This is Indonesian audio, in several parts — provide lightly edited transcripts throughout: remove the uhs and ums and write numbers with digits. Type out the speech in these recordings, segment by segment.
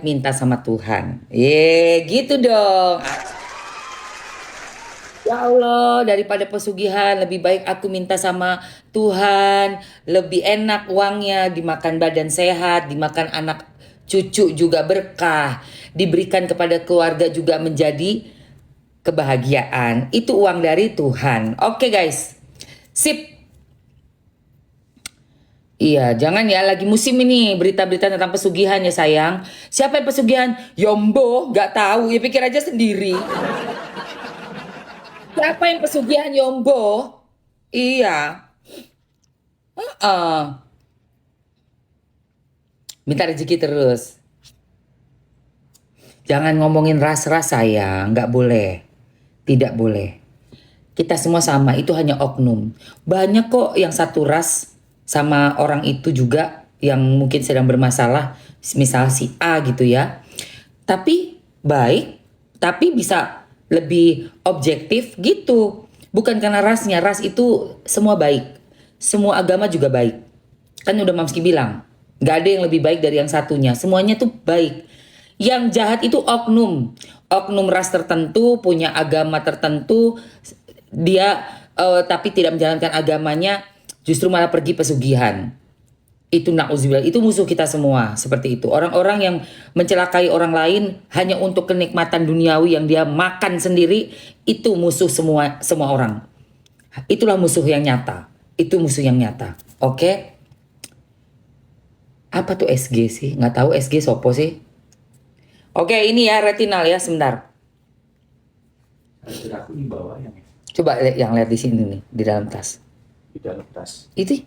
minta sama Tuhan. Gitu dong. Ya Allah, daripada pesugihan lebih baik aku minta sama Tuhan, lebih enak uangnya, dimakan badan sehat, dimakan anak cucu juga berkah, diberikan kepada keluarga juga menjadi kebahagiaan. Itu uang dari Tuhan. Oke guys, sip. Iya, jangan ya, lagi musim ini berita-berita tentang pesugihan ya sayang. Siapa yang pesugihan? Yombo, nggak tahu, ya pikir aja sendiri. Siapa yang pesugihan Yombo? Iya. Heeh. Minta rezeki terus. Jangan ngomongin ras-ras sayang, nggak boleh. Tidak boleh. Kita semua sama, itu hanya oknum. Banyak kok yang satu ras sama orang itu juga yang mungkin sedang bermasalah, misal si A gitu ya. Tapi baik, tapi bisa lebih objektif gitu. Bukan karena rasnya, ras itu semua baik. Semua agama juga baik. Kan udah Mamski bilang, gak ada yang lebih baik dari yang satunya. Semuanya tuh baik. Yang jahat itu oknum. Oknum ras tertentu, punya agama tertentu, dia tapi tidak menjalankan agamanya, justru malah pergi pesugihan. Itu nauzubillah, itu musuh kita semua seperti itu. Orang-orang yang mencelakai orang lain hanya untuk kenikmatan duniawi yang dia makan sendiri, itu musuh semua orang. Itulah musuh yang nyata. Itu musuh yang nyata. Oke? Apa tuh SG sih? Nggak tahu SG sopo sih. Oke, ini ya retinal ya, sebentar. Hasil aku di bawah yang Coba yang lihat di sini nih, di dalam tas. di dalam tas. Itu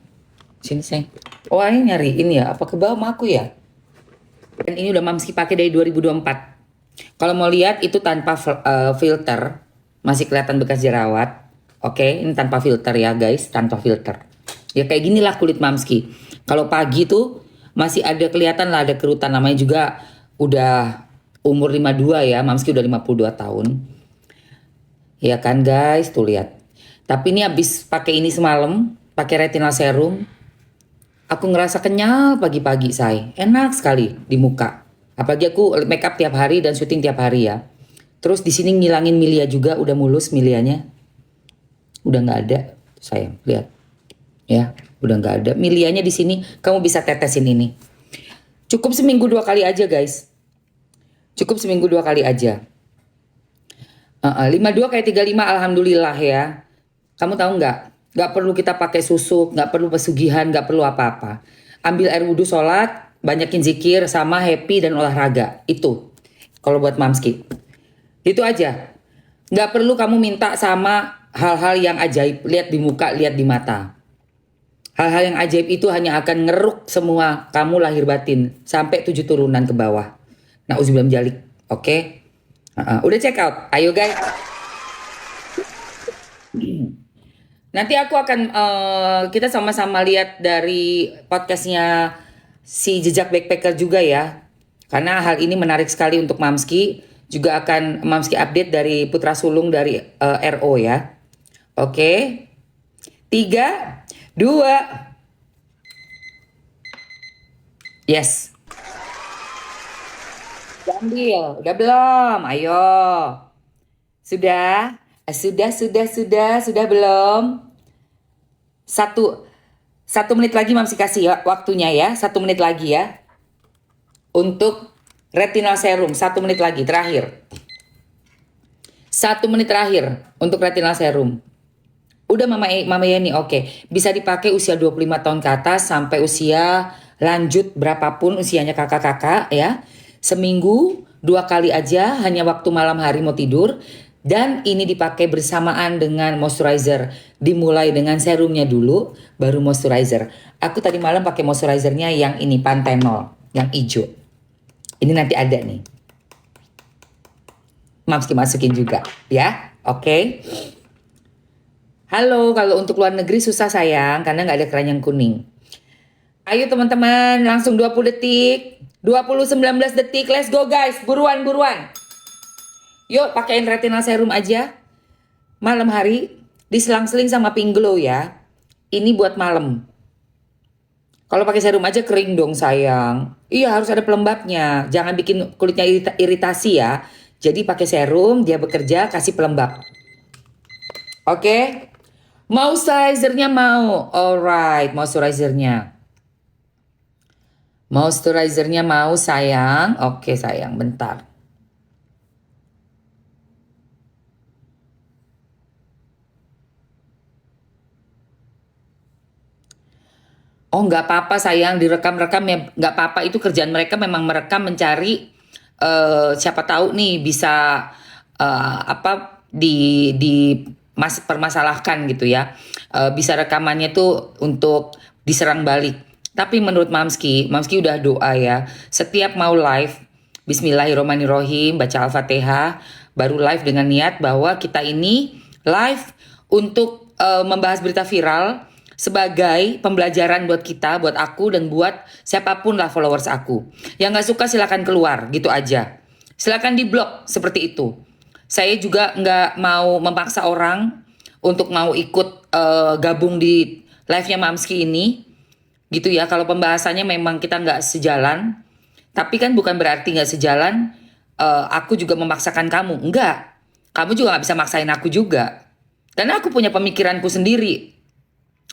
sini sayang. Oh, ini nyari ini ya. Apa ke bawah sama aku ya? Dan ini udah Mamski pakai dari 2024. Kalau mau lihat itu tanpa filter, masih kelihatan bekas jerawat. Oke, ini tanpa filter ya guys, tanpa filter. Ya kayak gini lah kulit Mamski. Kalau pagi tuh masih ada kelihatan lah ada kerutan, namanya juga udah umur 52 ya, Mamski udah 52 tahun. Ya kan guys, tuh lihat. Tapi ini habis pakai ini semalam, pakai retinal serum. Aku ngerasa kenyal pagi-pagi say. Enak sekali di muka. Apalagi aku make up tiap hari dan syuting tiap hari ya. Terus di sini ngilangin milia juga, udah mulus milianya. Udah nggak ada, sayang. Lihat. Ya, udah nggak ada. Milianya di sini kamu bisa tetesin ini. Cukup seminggu 2 kali aja guys. Cukup seminggu 2 kali aja. 52 kayak 35 alhamdulillah ya. Kamu tahu nggak? Nggak perlu kita pakai susuk, nggak perlu pesugihan, nggak perlu apa-apa. Ambil air wudhu sholat, banyakin zikir, sama happy dan olahraga. Itu. Kalau buat Mamski. Itu aja. Nggak perlu kamu minta sama hal-hal yang ajaib. Lihat di muka, lihat di mata. Hal-hal yang ajaib itu hanya akan ngeruk semua kamu lahir batin. Sampai 7 turunan ke bawah. Nauzubillah jalik. Oke? Udah check out. Ayo guys. Nanti aku akan kita sama-sama lihat dari podcastnya si Jejak Backpacker juga ya. Karena hal ini menarik sekali untuk Mamski. Juga akan Mamski update dari Putra Sulung dari RO ya. Oke. 3, 2. Yes. Ambil. Udah belum? Ayo. Sudah? Sudah belum? Satu menit lagi Mamsi kasih ya waktunya ya. 1 menit lagi ya. Untuk retinal serum. 1 menit lagi terakhir. 1 menit terakhir untuk retinal serum. Udah Mama Yeni, oke. Bisa dipakai usia 25 tahun ke atas sampai usia lanjut berapapun usianya kakak-kakak ya. Seminggu 2 kali aja, hanya waktu malam hari mau tidur. Dan ini dipakai bersamaan dengan moisturizer. Dimulai dengan serumnya dulu, baru moisturizer. Aku tadi malam pakai moisturizernya yang ini, Panthenol, yang hijau. Ini nanti ada nih. Mamski masukin juga, ya. Oke. Halo, kalau untuk luar negeri susah sayang, karena nggak ada keranjang kuning. Ayo teman-teman, langsung 20 detik. 20, 19 detik, let's go guys. Buruan. Yuk pakaiin retinal serum aja. Malam hari diselang-seling sama Pink Glow ya. Ini buat malam. Kalau pakai serum aja kering dong sayang. Iya harus ada pelembabnya. Jangan bikin kulitnya iritasi ya. Jadi pakai serum, dia bekerja kasih pelembab. Oke? Moisturizernya mau. Alright, moisturizernya. Moisturizernya mau sayang. Oke sayang, bentar. Oh nggak apa-apa sayang, direkam-rekam ya nggak apa-apa, itu kerjaan mereka memang merekam mencari siapa tahu nih bisa apa permasalahkan gitu ya. Bisa rekamannya tuh untuk diserang balik. Tapi menurut Mamski udah doa ya. Setiap mau live, Bismillahirrohmanirrohim, baca Al-Fatihah, baru live dengan niat bahwa kita ini live untuk membahas berita viral sebagai pembelajaran buat kita, buat aku, dan buat siapapun lah followers aku. Yang gak suka silakan keluar, gitu aja. Silakan di blok seperti itu. Saya juga nggak mau memaksa orang untuk mau ikut gabung di live-nya Mamski ini, gitu ya. Kalau pembahasannya memang kita nggak sejalan, tapi kan bukan berarti nggak sejalan. Aku juga memaksakan kamu, enggak. Kamu juga nggak bisa maksain aku juga, karena aku punya pemikiranku sendiri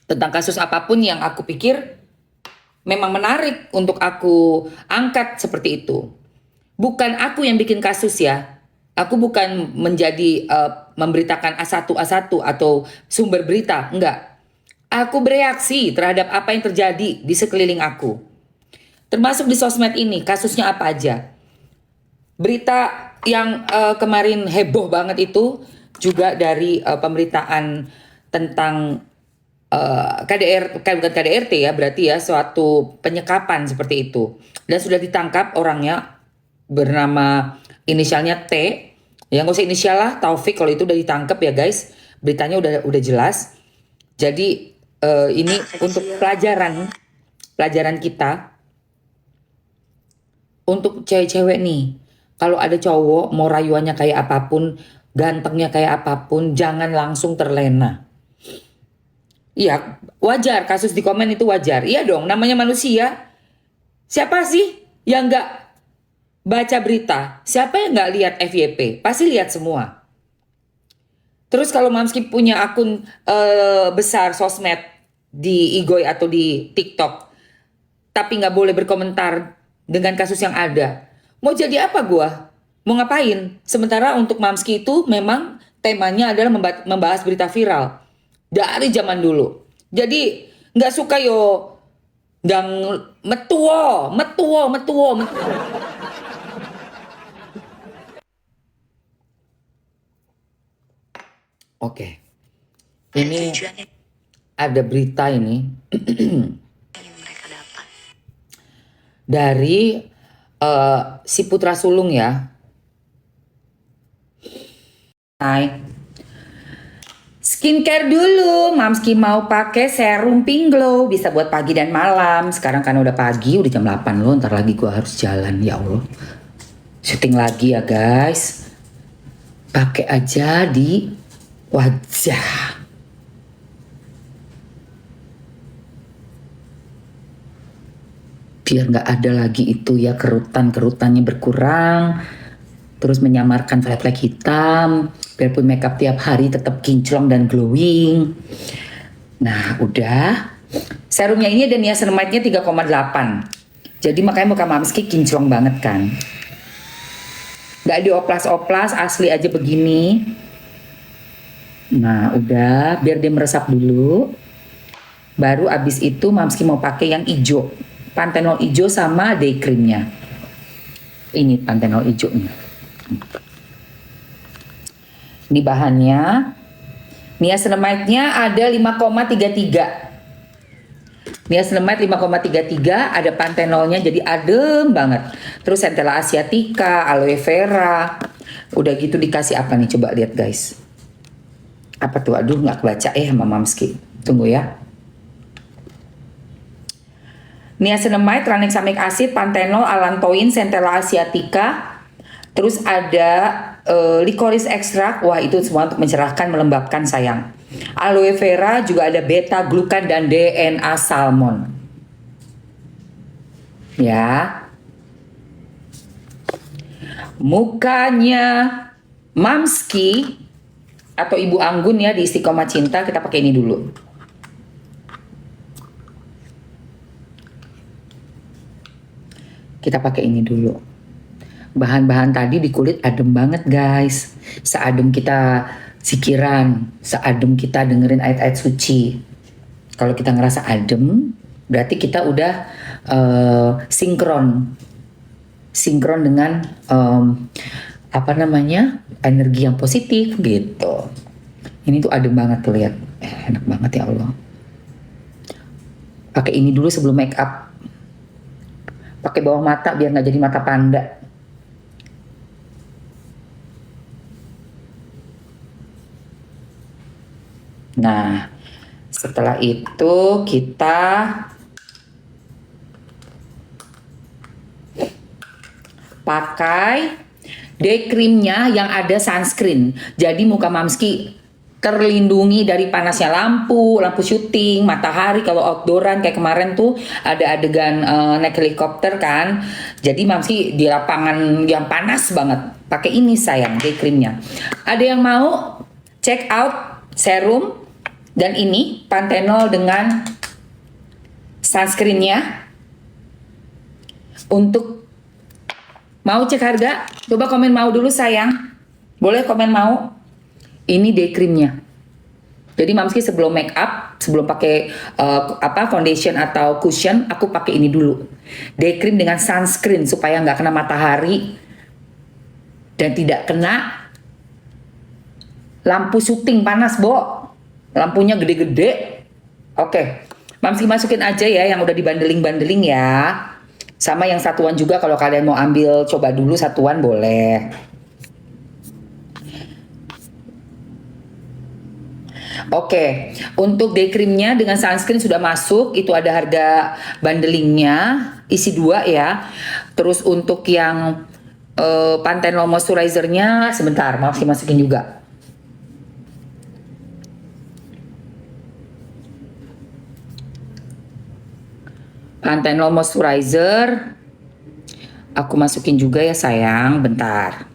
tentang kasus apapun yang aku pikir memang menarik untuk aku angkat seperti itu. Bukan aku yang bikin kasus ya. Aku bukan menjadi memberitakan A1 atau sumber berita, enggak. Aku bereaksi terhadap apa yang terjadi di sekeliling aku. Termasuk di sosmed ini, kasusnya apa aja. Berita yang kemarin heboh banget itu juga dari pemberitaan tentang bukan KDRT ya, berarti ya suatu penyekapan seperti itu. Dan sudah ditangkap orangnya, bernama inisialnya T. Yang gak usah inisial lah, Taufik, kalau itu udah ditangkap ya guys. Beritanya udah jelas. Jadi ini untuk pelajaran kita untuk cewek-cewek nih. Kalau ada cowok mau rayuannya kayak apapun, gantengnya kayak apapun, jangan langsung terlena. Iya, wajar, kasus di komen itu wajar. Iya dong, namanya manusia. Siapa sih yang nggak baca berita? Siapa yang nggak lihat FYP? Pasti lihat semua. Terus kalau Mamski punya akun besar sosmed di Igoy atau di TikTok, tapi nggak boleh berkomentar dengan kasus yang ada, mau jadi apa gua? Mau ngapain? Sementara untuk Mamski itu memang temanya adalah membahas berita viral dari zaman dulu. Jadi nggak suka yo dan metuo. Oke, ini ada berita ini dari si Putra Sulung ya. Hai. Skincare dulu, Mamski mau pakai serum Pink Glow, bisa buat pagi dan malam. Sekarang kan udah pagi, udah jam 8 loh, ntar lagi gua harus jalan, ya Allah. Syuting lagi ya guys. Pakai aja di wajah. Biar nggak ada lagi itu ya, kerutannya berkurang. Terus menyamarkan flek-flek hitam, biarpun makeup tiap hari tetap kinclong dan glowing. Nah udah, serumnya ini ada niacinamide-nya 3,8. Jadi makanya muka Mamski kinclong banget kan. Gak dioplas-oplas, asli aja begini. Nah udah, biar dia meresap dulu. Baru abis itu Mamski mau pakai yang hijau, Panthenol hijau sama day creamnya. Ini Panthenol hijaunya. Ini bahannya, niacinamide-nya ada 5,33. Niacinamide 5,33, ada Panthenolnya jadi adem banget. Terus Centella asiatica, aloe vera. Udah gitu dikasih apa nih, coba lihat guys. Apa tuh, aduh nggak kebaca sama Mamski. Tunggu ya. Niacinamide, tranexamic acid, Panthenol, allantoin, Centella asiatica. Terus ada licorice extract, wah itu semua untuk mencerahkan, melembabkan sayang. Aloe vera, juga ada beta glucan dan DNA salmon. Ya. Mukanya Mamski atau Ibu Anggun ya di Istiqomah Cinta, kita pakai ini dulu. Kita pakai ini dulu. Bahan-bahan tadi di kulit adem banget guys. Seadem kita sikiran, seadem kita dengerin ayat-ayat suci. Kalau kita ngerasa adem, berarti kita udah sinkron dengan apa namanya, energi yang positif gitu. Ini tuh adem banget tuh, lihat. Enak banget ya Allah. Pakai ini dulu sebelum make up. Pakai bawah mata biar nggak jadi mata panda. Nah, setelah itu kita pakai day creamnya yang ada sunscreen. Jadi muka Mamski terlindungi dari panasnya lampu syuting, matahari kalau outdooran kayak kemarin tuh ada adegan naik helikopter kan. Jadi Mamski di lapangan yang panas banget. Pakai ini sayang, day creamnya. Ada yang mau check out serum dan ini Panthenol dengan sunscreennya? Untuk mau cek harga? Coba komen mau dulu sayang. Boleh komen mau? Ini day creamnya. Jadi Mamski sebelum make up, sebelum pakai foundation atau cushion, aku pakai ini dulu. Day cream dengan sunscreen supaya nggak kena matahari dan tidak kena lampu syuting panas, Bo. Lampunya gede-gede. Oke. Mamski masukin aja ya yang udah dibandeling-bandeling ya. Sama yang satuan juga kalau kalian mau ambil coba dulu satuan boleh. Oke, untuk day creamnya dengan sunscreen sudah masuk, itu ada harga bandelingnya, isi 2 ya. Terus untuk yang Panthenol moisturizernya sebentar, Mamski masukin juga. Panthenol moisturizer aku masukin juga ya sayang, bentar.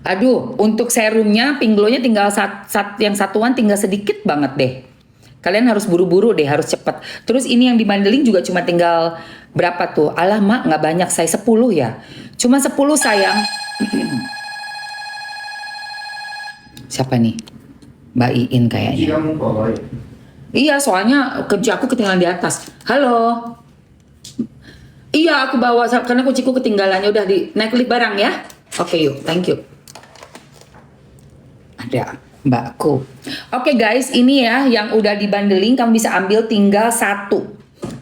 Aduh, untuk serumnya pingglonya tinggal yang satuan tinggal sedikit banget deh. Kalian harus buru-buru deh, harus cepet. Terus ini yang dibandeling juga cuma tinggal berapa tuh? Alah mak, nggak banyak, saya 10 ya. Cuma 10 sayang. Siapa nih? Mbak Iin kayaknya. Kamu bawa ya? Iya, soalnya kunci aku ketinggalan di atas. Halo. Iya, aku bawa karena kunciku ketinggalannya udah di naik lift barang ya. Oke, yuk, thank you. Ada mbakku. Oke guys, ini ya yang udah dibandeling, kamu bisa ambil tinggal satu.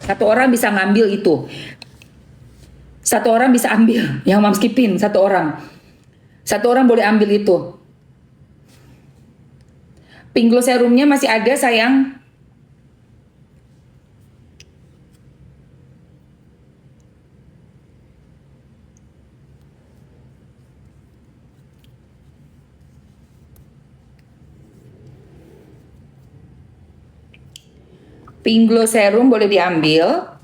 Satu orang bisa ngambil itu. Satu orang bisa ambil yang Mamski pin, satu orang. Satu orang boleh ambil itu. Pingglo serumnya masih ada sayang. Pingglo serum boleh diambil.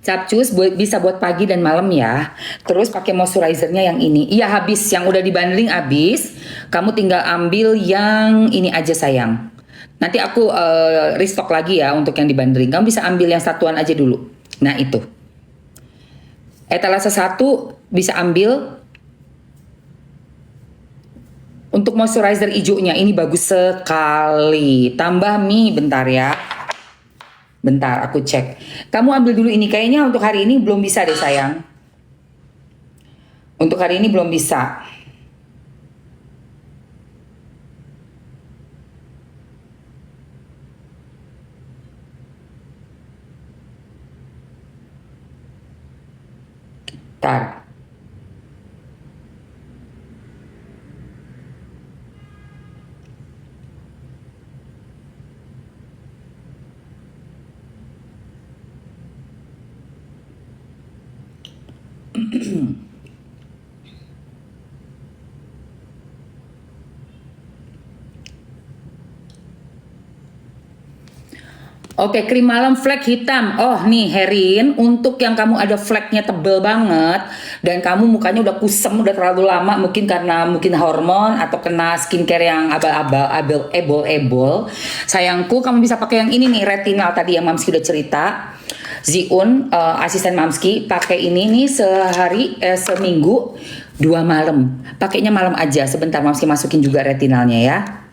Capcus bisa buat pagi dan malam ya. Terus pakai moisturizernya yang ini. Iya habis, yang udah dibundling habis. Kamu tinggal ambil yang ini aja sayang. Nanti aku restock lagi ya untuk yang dibundling. Kamu bisa ambil yang satuan aja dulu. Nah itu. Etalase 1 bisa ambil. Untuk moisturizer hijaunya ini bagus sekali. Tambah mie bentar ya. Bentar, aku cek. Kamu ambil dulu ini. Kayaknya untuk hari ini belum bisa deh sayang. Untuk hari ini belum bisa. Tar. Oke, krim malam flek hitam. Oh nih Herin, untuk yang kamu ada fleknya tebel banget dan kamu mukanya udah kusem, udah terlalu lama, mungkin karena mungkin hormon atau kena skincare yang abal-abal, ebol-ebol. Sayangku, kamu bisa pakai yang ini nih, retinal tadi yang Mamski udah cerita. Ziun, asisten Mamski, pakai ini nih seminggu 2 malam. Pakainya malam aja. Sebentar Mamski masukin juga retinalnya ya.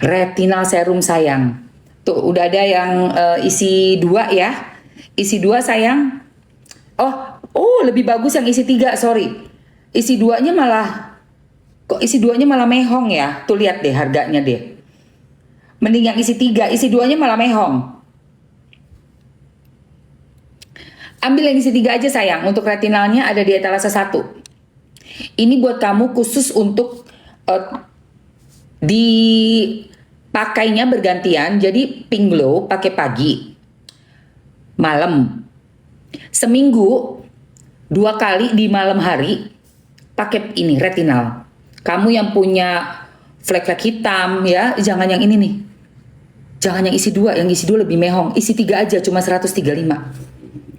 Retinal serum sayang. Tuh udah ada yang isi 2 ya. Isi 2 sayang. Oh lebih bagus yang isi 3, sorry. Isi 2-nya malah, kok isi 2-nya malah mehong ya. Tuh lihat deh harganya deh. Mending yang isi 3, isi 2-nya malah mehong. Ambil yang isi 3 aja sayang. Untuk retinalnya ada di etalase 1. Ini buat kamu khusus untuk dipakainya bergantian. Jadi pink glow pakai pagi, malam. Seminggu 2 kali di malam hari pakai ini retinal. Kamu yang punya flek-flek hitam ya, jangan yang ini nih. Jangan yang isi 2, yang isi 2 lebih mehong. Isi 3 aja cuma 135.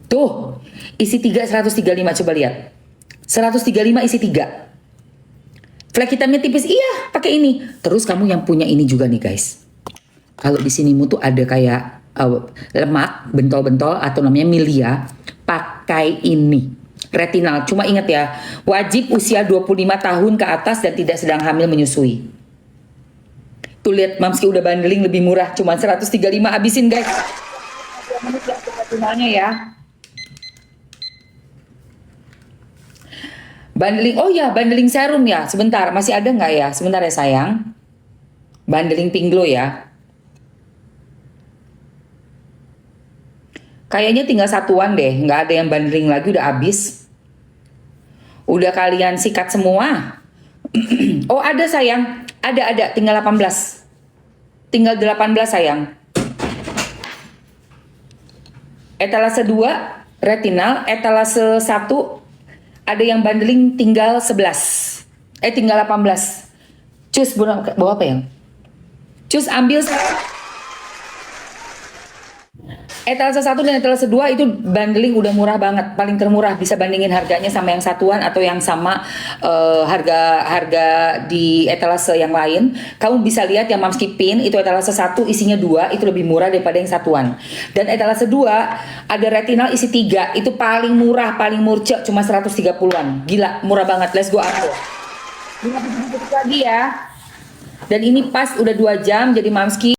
Tuh, isi 3 135, coba lihat. 135 isi 3. Flek hitamnya tipis, iya pakai ini. Terus kamu yang punya ini juga nih guys. Kalau di sinimu tuh ada kayak lemak, bentol-bentol atau namanya milia, pakai ini. Retinal, cuma ingat ya, wajib usia 25 tahun ke atas dan tidak sedang hamil menyusui. Tuh lihat Mamski udah bundling lebih murah, cuma 135, habisin guys. 2 menit ya retinalnya ya. Bundling, oh ya bundling serum ya. Sebentar, masih ada nggak ya? Sebentar ya sayang. Bundling pink glow ya. Kayaknya tinggal satuan deh, nggak ada yang bundling lagi, udah habis. Udah kalian sikat semua. Oh ada sayang, ada, tinggal 18. Tinggal 18 sayang. Etalase 2 retinal, etalase 1 ada yang bundling tinggal 11. Tinggal 18. Cus, bawa apa yang? Cus ambil etalase 1 dan etalase 2 itu bundling udah murah banget, paling termurah, bisa bandingin harganya sama yang satuan atau yang sama harga di etalase yang lain. Kamu bisa lihat yang Mamski pin itu etalase 1 isinya 2, itu lebih murah daripada yang satuan. Dan etalase 2 ada retinal isi 3, itu paling murah, paling murcek, cuma 130-an. Gila, murah banget. Let's go ambil. 5 lagi ya. Dan ini pas udah 2 jam, jadi Mamski